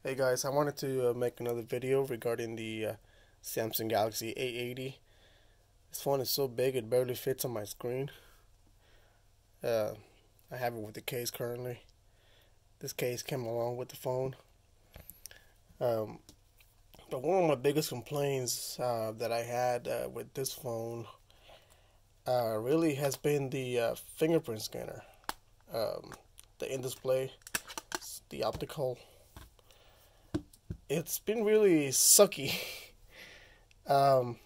Hey guys, I wanted to make another video regarding the Samsung Galaxy A80. This phone is so big it barely fits on my screen. Uh, I have it with the case currently. This case came along with the phone. Um, but one of my biggest complaints that I had with this phone really has been the fingerprint scanner. The in-display, the optical. It's been really sucky. And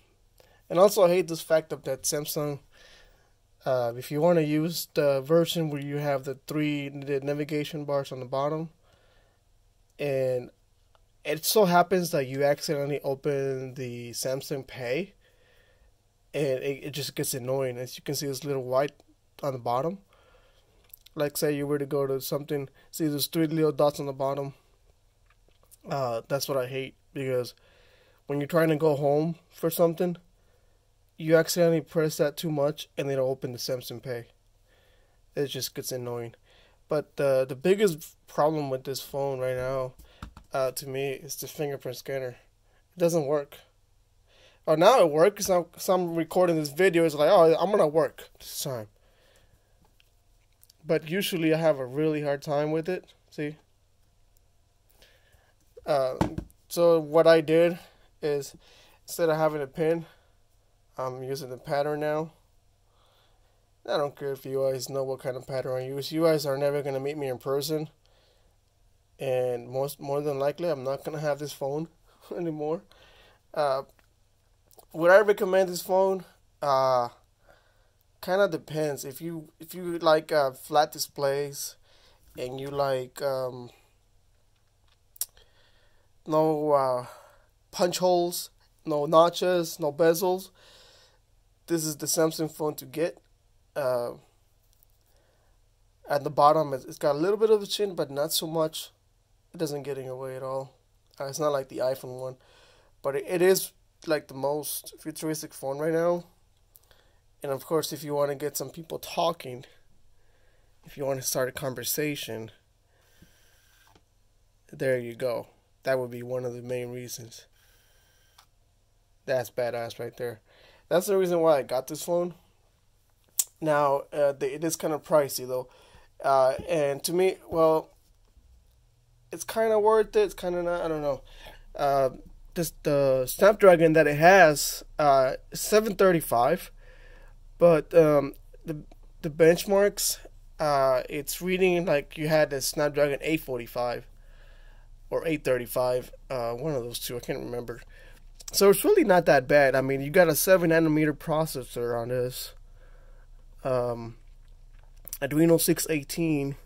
also I hate this fact of that Samsung, if you want to use the version where you have the navigation bars on the bottom, and it so happens that you accidentally open the Samsung Pay, and it just gets annoying. As you can see, this little white on the bottom. Like say you were to go to something, see there's three little dots on the bottom. That's what I hate, because when you're trying to go home for something, you accidentally press that too much and it'll open the Samsung Pay. It just gets annoying. But the biggest problem with this phone right now, to me, is the fingerprint scanner. It doesn't work. Oh, now it works. So I'm recording this video. It's like, oh, I'm gonna work this time. But usually I have a really hard time with it. See? So what I did is, instead of having a pin, I'm using the pattern now. I don't care if you guys know what kind of pattern I use. You guys are never gonna meet me in person, and more than likely, I'm not gonna have this phone anymore. Would I recommend this phone? Kind of depends. If you like flat displays, and you like no punch holes, no notches, no bezels, this is the Samsung phone to get. At the bottom, it's got a little bit of a chin, but not so much. It doesn't get in your way at all. It's not like the iPhone one, but it is like the most futuristic phone right now. And of course, if you want to get some people talking, if you want to start a conversation, there you go. That would be one of the main reasons. That's badass right there. That's the reason why I got this phone. Now, it is kind of pricey though. And to me, well, it's kind of worth it. It's kind of not, I don't know. The Snapdragon that it has, 735. But the benchmarks, it's reading like you had a Snapdragon 845 or 835, one of those two, I can't remember. So it's really not that bad. I mean, you got a 7nm processor on this, Adreno 618,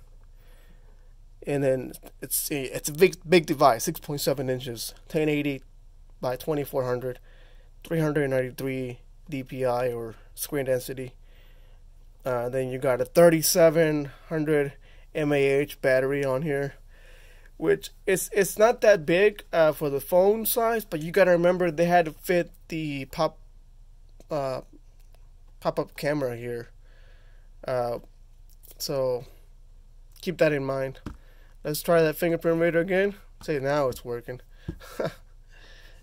and then it's a big device, 6.7 inches, 1080 by 2400, 393 DPI or screen density. Then you got a 3700 mAh battery on here, which it's not that big for the phone size, but you gotta remember they had to fit the pop-up camera here. So keep that in mind. Let's try that fingerprint reader again. Say now it's working.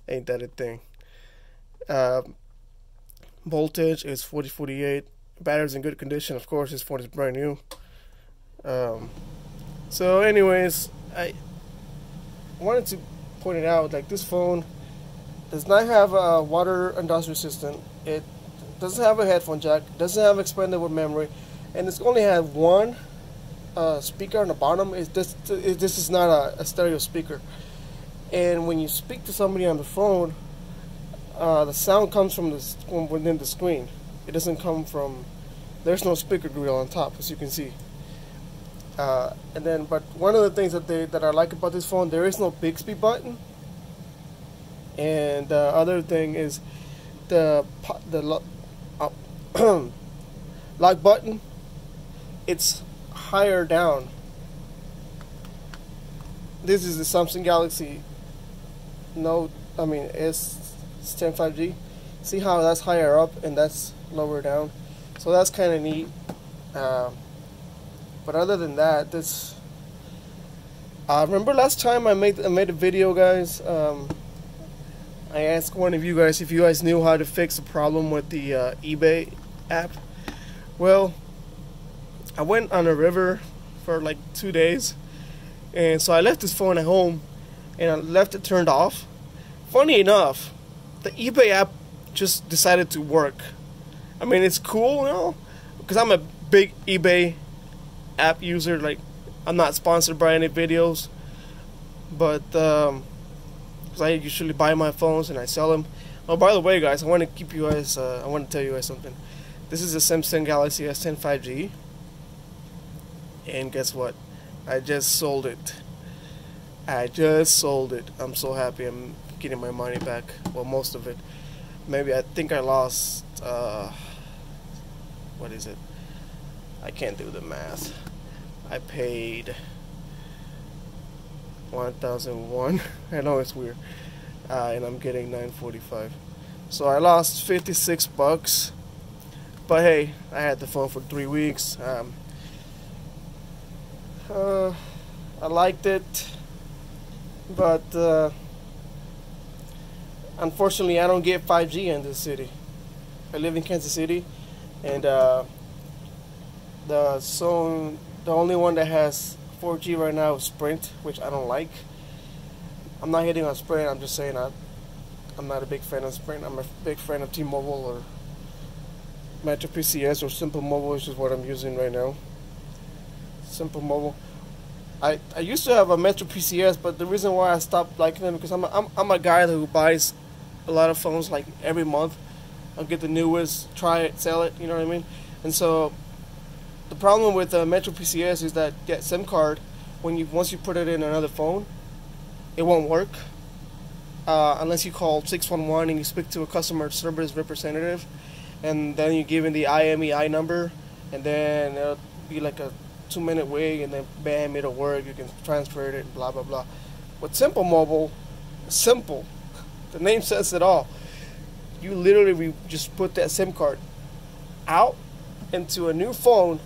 Ain't that a thing? Voltage is 4048. Battery's in good condition. Of course, this phone is brand new. So anyways, I wanted to point it out, like this phone does not have a water industry system. It doesn't have a headphone jack, doesn't have expandable memory, and it's only have one speaker on the bottom. This is not a stereo speaker. And when you speak to somebody on the phone, the sound comes from within the screen. It doesn't come from. There's no speaker grill on top, as you can see. And then, but one of the things that I like about this phone, there is no Bixby button. And the other thing is the lock button. It's higher down. This is the Samsung Galaxy Note. I mean, S10 5G. See how that's higher up and that's lower down. So that's kind of neat. But other than that, Remember last time I made a video, guys. I asked one of you guys if you guys knew how to fix a problem with the eBay app. Well, I went on a river for like 2 days, and so I left this phone at home, and I left it turned off. Funny enough, the eBay app just decided to work. I mean, it's cool, you know, because I'm a big eBay app user. Like, I'm not sponsored by any videos, but because I usually buy my phones and I sell them. Oh, by the way, guys, I want to keep you guys. I want to tell you guys something. This is a Samsung Galaxy S10 5G, and guess what? I just sold it. I'm so happy. I'm getting my money back. Well, most of it. Maybe I think I lost. What is it? I can't do the math. I paid 1,001. I know it's weird, and I'm getting 945. So I lost 56 bucks. But hey, I had the phone for 3 weeks. I liked it, but unfortunately, I don't get 5G in this city. I live in Kansas City, and the only one that has 4G right now is Sprint, which I don't like. I'm not hitting on Sprint. I'm just saying I'm not a big fan of Sprint. I'm a big fan of T-Mobile or Metro PCS or Simple Mobile, which is what I'm using right now. Simple Mobile. I used to have a Metro PCS, but the reason why I stopped liking them because I'm a guy who buys a lot of phones like every month. I'll get the newest, try it, sell it. You know what I mean? And so the problem with the Metro PCS is that that SIM card, once you put it in another phone, it won't work unless you call 611 and you speak to a customer service representative, and then you give in the IMEI number, and then it'll be like a 2-minute wait, and then bam, it'll work. You can transfer it and blah blah blah. With Simple Mobile, simple. The name says it all. You literally just put that SIM card out into a new phone,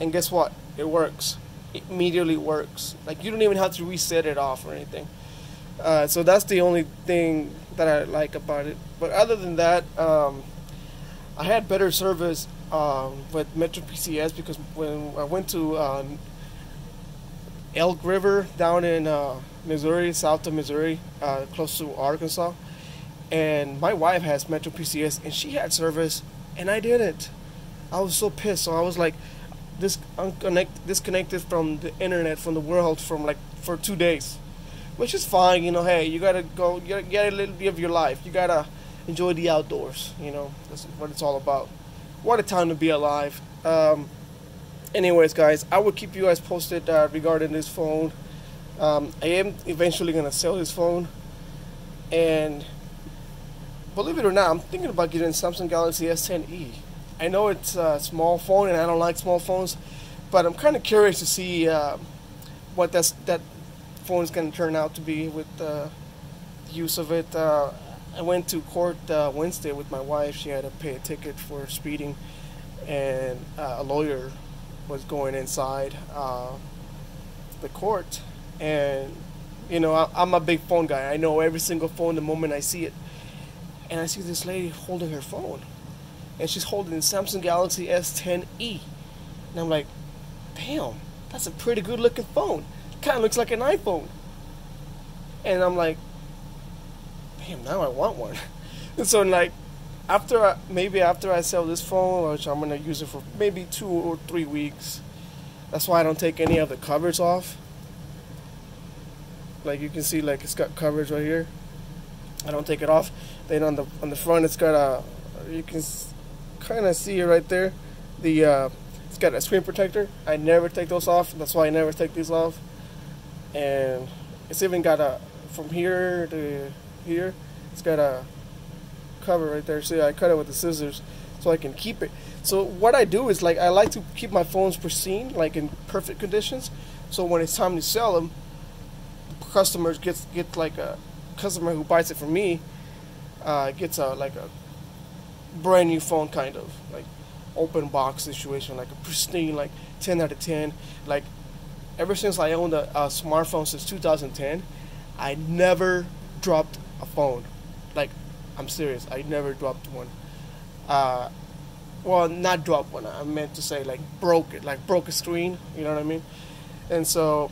and guess what? It works. It immediately works. Like, you don't even have to reset it off or anything. So that's the only thing that I like about it. But other than that, I had better service with Metro PCS because when I went to Elk River down in Missouri, south of Missouri, close to Arkansas, and my wife has Metro PCS and she had service and I didn't. I was so pissed. So I was like disconnected from the internet, from the world, for 2 days, which is fine. You know, hey, you gotta go, you gotta live your life. You gotta enjoy the outdoors. You know, that's what it's all about. What a time to be alive. Anyways, guys, I will keep you guys posted regarding this phone. I am eventually gonna sell this phone, and believe it or not, I'm thinking about getting Samsung Galaxy S10e. I know it's a small phone, and I don't like small phones, but I'm kind of curious to see what that phone is going to turn out to be with the use of it. I went to court Wednesday with my wife. She had to pay a ticket for speeding, and a lawyer was going inside the court. And, you know, I'm a big phone guy. I know every single phone the moment I see it. And I see this lady holding her phone, and she's holding the Samsung Galaxy S10e. And I'm like, damn, that's a pretty good looking phone. Kind of looks like an iPhone. And I'm like, damn, now I want one. And so, like, after I sell this phone, which I'm gonna use it for maybe 2 or 3 weeks. That's why I don't take any of the covers off. Like, you can see, like, it's got coverage right here. I don't take it off. Then on the front, it's got you can kind of see it right there. It's got a screen protector. I never take those off. That's why I never take these off. And it's even got from here to here, it's got a cover right there. See, I cut it with the scissors so I can keep it. So what I do is, like, I like to keep my phones pristine, like in perfect conditions. So when it's time to sell them, customers get like a customer who buys it from me gets like a brand new phone, kind of like open box situation, like a pristine, like 10 out of 10, like ever since I owned a smartphone since 2010, I never dropped a phone. Like, I'm serious. I never dropped one. Uh, well, not dropped one. I meant to say like broke it, like broke a screen. You know what I mean? And so